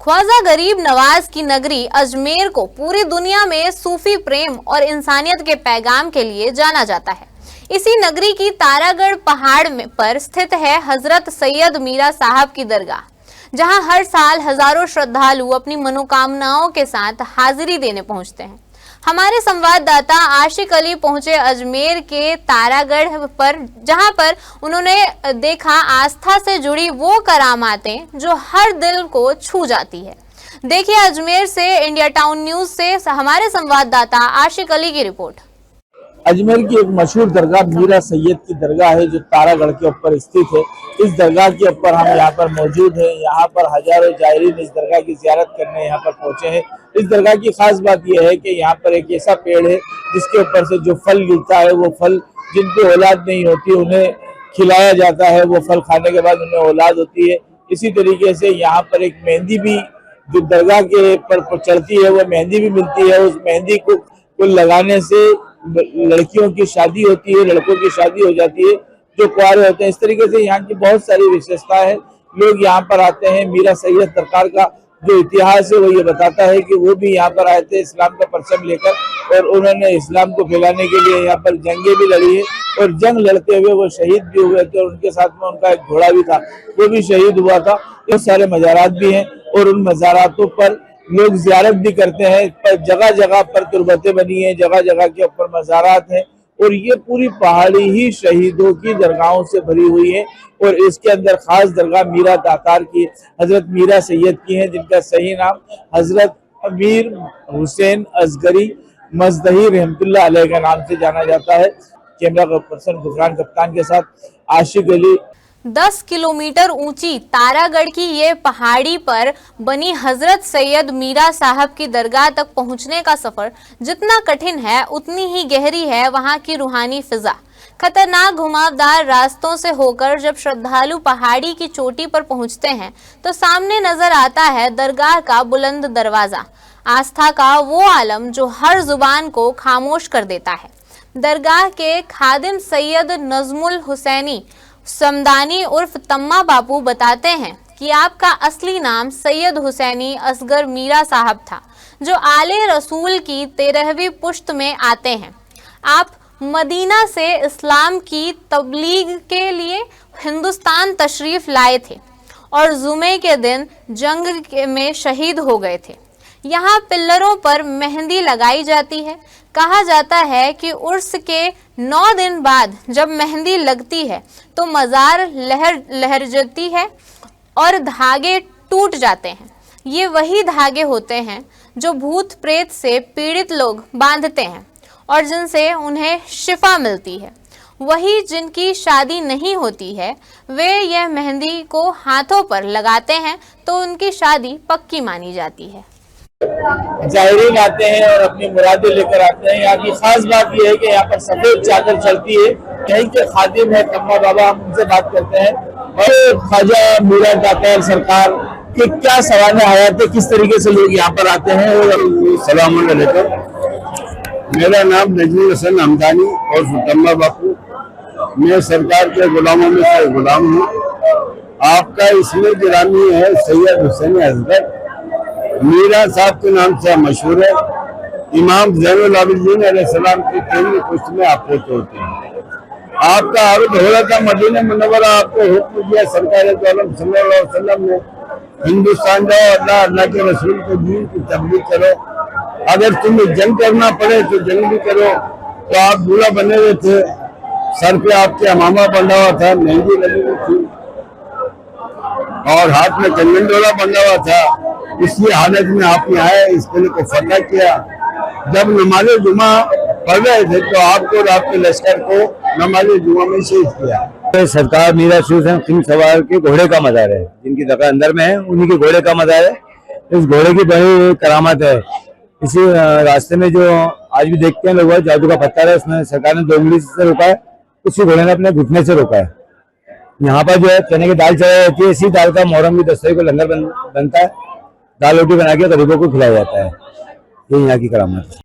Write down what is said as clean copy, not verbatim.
ख्वाजा गरीब नवाज की नगरी अजमेर को पूरी दुनिया में सूफी प्रेम और इंसानियत के पैगाम के लिए जाना जाता है। इसी नगरी की तारागढ़ पहाड़ में पर स्थित है हजरत सैयद मीरा साहब की दरगाह, जहां हर साल हजारों श्रद्धालु अपनी मनोकामनाओं के साथ हाजिरी देने पहुंचते हैं। हमारे संवाददाता आशिक अली पहुंचे अजमेर के तारागढ़ पर, जहां पर उन्होंने देखा आस्था से जुड़ी वो करामातें जो हर दिल को छू जाती है। देखिए अजमेर से इंडिया टाउन न्यूज से हमारे संवाददाता आशिक अली की रिपोर्ट। अजमेर की एक मशहूर दरगाह मीरा सैयद की दरगाह है जो तारागढ़ के ऊपर स्थित है। इस दरगाह के ऊपर हम यहाँ पर मौजूद हैं। यहाँ पर हजारों जायरीन इस दरगाह की ज़ियारत करने यहाँ पर पहुँचे हैं। इस दरगाह की खास बात यह है कि यहाँ पर एक ऐसा पेड़ है जिसके ऊपर से जो फल गिरता है, वो फल जिनकी औलाद नहीं होती उन्हें खिलाया जाता है। वो फल खाने के बाद उन्हें औलाद होती है। इसी तरीके से यहाँ पर एक मेहंदी भी जो दरगाह के पर चढ़ती है, वो मेहंदी भी मिलती है। उस मेहंदी को लगाने से लड़कियों की शादी होती है, लड़कों की शादी हो जाती है जो कुंवारे होते हैं। इस तरीके से यहाँ की बहुत सारी विशेषता है। लोग यहाँ पर आते हैं। मीरा सैयद सरकार का जो इतिहास है वो ये बताता है कि वो भी यहाँ पर आए थे इस्लाम का परचम लेकर, और उन्होंने इस्लाम को फैलाने के लिए यहाँ पर जंगें भी लड़ी है, और जंग लड़ते हुए वो शहीद भी हुए थे। और उनके साथ में उनका एक घोड़ा भी था, वो भी शहीद हुआ था। ये सारे मज़ारात भी हैं और उन मज़ारातों पर लोग ज़ियारत भी करते हैं। पर जगह जगह पर तुरबतें बनी हैं, जगह जगह के ऊपर मज़ारात हैं, और ये पूरी पहाड़ी ही शहीदों की दरगाहों से भरी हुई है। और इसके अंदर खास दरगाह मीरा दातार की, हजरत मीरा सैयद की है, जिनका सही नाम हजरत अमीर हुसैन असगरी मजदही रहमतुल्लाह अलैह के नाम से जाना जाता है। कैमरा पर्सन गुफरान कप्तान के साथ आशिक अली। 10 किलोमीटर ऊंची तारागढ़ की ये पहाड़ी पर बनी हजरत सैयद मीरा साहब की दरगाह तक पहुंचने का सफर जितना कठिन है उतनी ही गहरी है वहां की रूहानी फिजा। खतरनाक घुमावदार रास्तों से होकर जब श्रद्धालु पहाड़ी की चोटी पर पहुंचते हैं तो सामने नजर आता है दरगाह का बुलंद दरवाजा, आस्था का वो आलम जो हर जुबान को खामोश कर देता है। दरगाह के खादिम सैयद नजमुल हुसैनी समदानी उर्फ तम्मा बापू बताते हैं कि आपका असली नाम सैयद हुसैनी असगर मीरा साहब था, जो आले रसूल की 13वीं पुश्त में आते हैं। आप मदीना से इस्लाम की तबलीग के लिए हिंदुस्तान तशरीफ लाए थे और जुमे के दिन जंग में शहीद हो गए थे। यहाँ पिल्लरों पर मेहंदी लगाई जाती है। कहा जाता है कि उर्स के 9 दिन बाद जब मेहंदी लगती है तो मज़ार लहर जाती है और धागे टूट जाते हैं। ये वही धागे होते हैं जो भूत प्रेत से पीड़ित लोग बांधते हैं और जिनसे उन्हें शिफा मिलती है। वही जिनकी शादी नहीं होती है वे यह मेहंदी को हाथों पर लगाते हैं तो उनकी शादी पक्की मानी जाती है। जायरीन आते हैं और अपनी मुरादें लेकर आते हैं। यहाँ की खास बात यह है कि यहाँ पर सफेद चादर चलती है। यहीं के खादिम है तम्मा बाबा, हम उनसे बात करते हैं। और ख्वाजा मीरा दातार सरकार के क्या सवाल हयात है, किस तरीके से लोग यहाँ पर आते हैं? सलाम अलैकुम। मेरा नाम नजमुल हसन हमदानी और तम्मा बापू, मैं सरकार के गुलामों में से गुलाम हूँ। आपका इसमें गिरामी है सैयद हुसैन असगर मीरा साहब के नाम से मशहूर है। इमाम ज़ैनुल आबिदीन अलैहिस्सलाम की 13वीं पुश्त में आप पोते होते हैं। आपका अर्ज हो रहा था मदीना मुनव्वरा आपको हुक्म दिया सरकार दो आलम सल्लल्लाहु अलैहि वसल्लम ने, हिंदुस्तान जाओ, अल्लाह अल्लाह के रसूल के दीन की तबलीग करो। अगर तुम्हें जंग करना पड़े तो जंग भी करो। तो आप दूल्हा बने हुए थे, सर पे आपके अमामा बंधा हुआ था, मेहंदी लगी हुई थी और हाथ में कंगन डोला बंधा हुआ था। इसी हालत में आपने आए, इस किले को फतह किया। जब नमाज जुमा पढ़ रहे थे तो आपको और आपके लश्कर को नमाज जुमा में शहीद किया। सरकार मीरा सिंह सवार के घोड़े का मज़ार है, जिनकी जगह अंदर में है, उन्हीं के घोड़े का मज़ार है। इस घोड़े की बड़ी करामत है। इसी रास्ते में जो आज भी देखते हैं लोग, जादू का पत्थर है, उसमें सरकार ने 2 उंगली से रोका है, उसी घोड़े ने अपने घुटने से रोका है। यहाँ पर जो है चने की दाल चढ़ाई जाती है। इसी दाल का मुहर्रम की 10 तारीख को लंगर बनता है, दाल रोटी बना के गरीबों को खिलाया जाता है। ये यहाँ की करामत है।